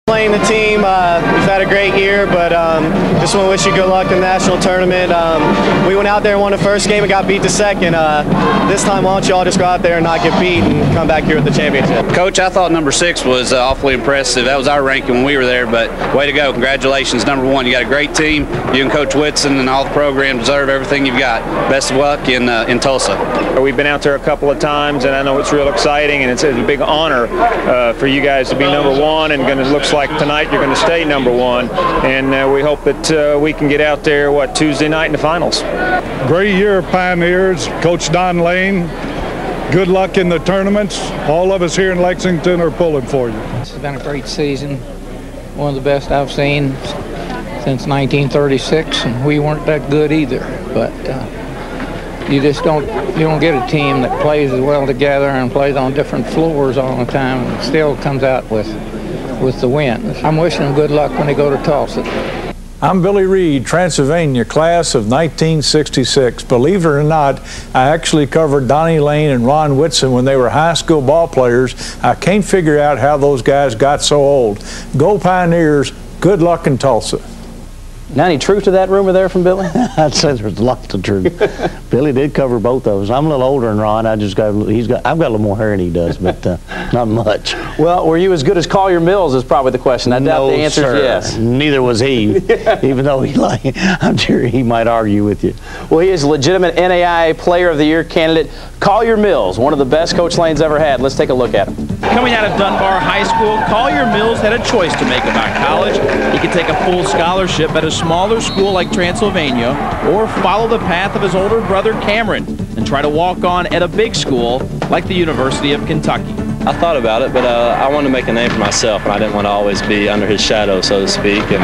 Playing the team, we've had a great year, but just want to wish you good luck in the national tournament. We went out there and won the first game and got beat the second. This time, why don't you all just go out there and not get beat and come back here with the championship? Coach, I thought number 6 was awfully impressive. That was our ranking when we were there, but way to go. Congratulations, number 1. You got a great team. You and Coach Whitson and all the program deserve everything you've got. Best of luck in Tulsa. We've been out there a couple of times, and I know it's real exciting, and it's a big honor for you guys to be number 1, and it looks like tonight you're going to stay number 1, and we hope that we can get out there, Tuesday night in the finals. Great year, Pioneers. Coach Don Lane, good luck in the tournaments. All of us here in Lexington are pulling for you. This has been a great season, one of the best I've seen since 1936, and we weren't that good either, but you don't get a team that plays as well together and plays on different floors all the time and still comes out with the win. I'm wishing them good luck when they go to Tulsa. I'm Billy Reed, Transylvania, class of 1966. Believe it or not, I actually covered Donnie Lane and Ron Whitson when they were high school ball players. I can't figure out how those guys got so old. Go Pioneers, good luck in Tulsa. Now, any truth to that rumor there from Billy? I'd say there's lots of truth. Billy did cover both of us. I'm a little older than Ron. I've got a little more hair than he does, but not much. Well, were you as good as Collier Mills is probably the question. I doubt the answer is yes. Neither was he, even though I'm sure he might argue with you. Well, he is a legitimate NAIA Player of the Year candidate. Collier Mills, one of the best Coach Lane's ever had. Let's take a look at him. Coming out of Dunbar High School, Collier Mills had a choice to make about college. He could take a full scholarship at a smaller school like Transylvania, or follow the path of his older brother Cameron and try to walk on at a big school like the University of Kentucky. I thought about it, but I wanted to make a name for myself, and I didn't want to always be under his shadow, so to speak. And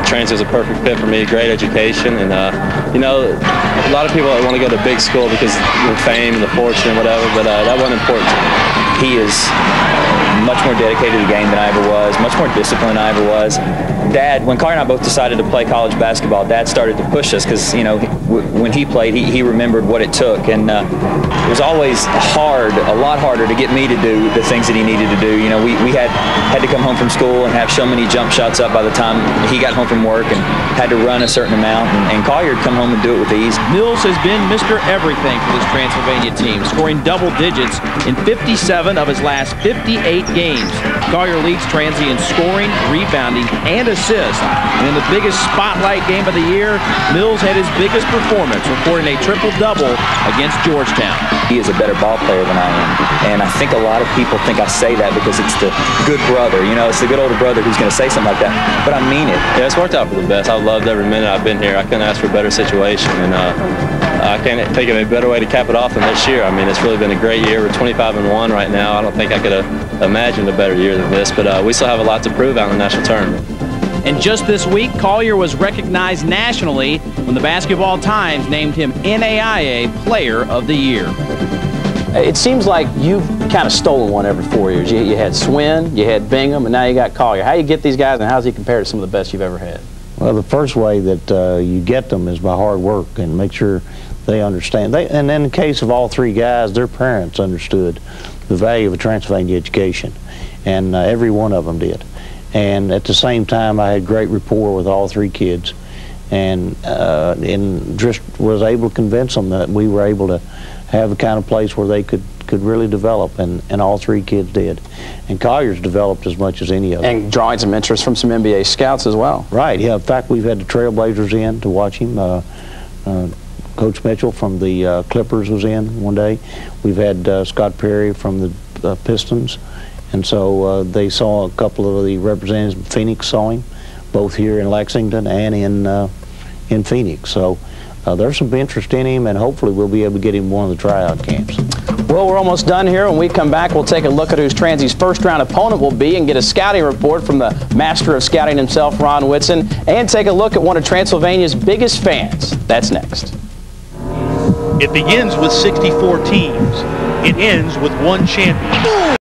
Transy was a perfect fit for me, great education, and you know, a lot of people want to go to big school because of the fame and the fortune and whatever, but that wasn't important to me. He is much more dedicated to the game than I ever was, much more disciplined than I ever was. Dad, when Collier and I both decided to play college basketball, Dad started to push us because, you know, when he played, he remembered what it took, and it was always hard, a lot harder to get me to do the things that he needed to do. You know, we had to come home from school and have so many jump shots up by the time he got home from work, and had to run a certain amount, and Collier would come home and do it with ease. Mills has been Mr. Everything for this Transylvania team, scoring double digits in 57 of his last 58 games. Collier leads Transy in scoring, rebounding, and assists. And in the biggest spotlight game of the year, Mills had his biggest performance, recording a triple-double against Georgetown. He is a better ball player than I am, and I think a lot of people think I say that because it's the good brother. You know, it's the good older brother who's going to say something like that, but I mean it. Yeah, it's worked out for the best. I've loved every minute I've been here. I couldn't ask for a better situation, and I can't think of a better way to cap it off than this year. I mean, it's really been a great year. We're 25-1 right now. I don't think I could have imagined a better year than this, but we still have a lot to prove out in the national tournament. And just this week, Collier was recognized nationally when the Basketball Times named him NAIA Player of the Year. It seems like you've kind of stolen one every 4 years. You had Swin, you had Bingham, and now you got Collier. How do you get these guys, and how does he compare to some of the best you've ever had? Well, the first way that you get them is by hard work and make sure they understand. And in the case of all three guys, their parents understood the value of a Transylvania education, and every one of them did. And at the same time, I had great rapport with all three kids, and just was able to convince them that we were able to have the kind of place where they could really develop, and all three kids did. And Collier's developed as much as any of them. And drawing some interest from some NBA scouts as well. Right, yeah. In fact, we've had the Trailblazers in to watch him. Coach Mitchell from the Clippers was in one day. We've had Scott Perry from the Pistons. And so they saw a couple of the representatives from Phoenix saw him, both here in Lexington and in Phoenix. So there's some interest in him, and hopefully we'll be able to get him one of the tryout camps. Well, we're almost done here. When we come back, we'll take a look at who Transy's first-round opponent will be and get a scouting report from the master of scouting himself, Ron Whitson, and take a look at one of Transylvania's biggest fans. That's next. It begins with 64 teams. It ends with one champion.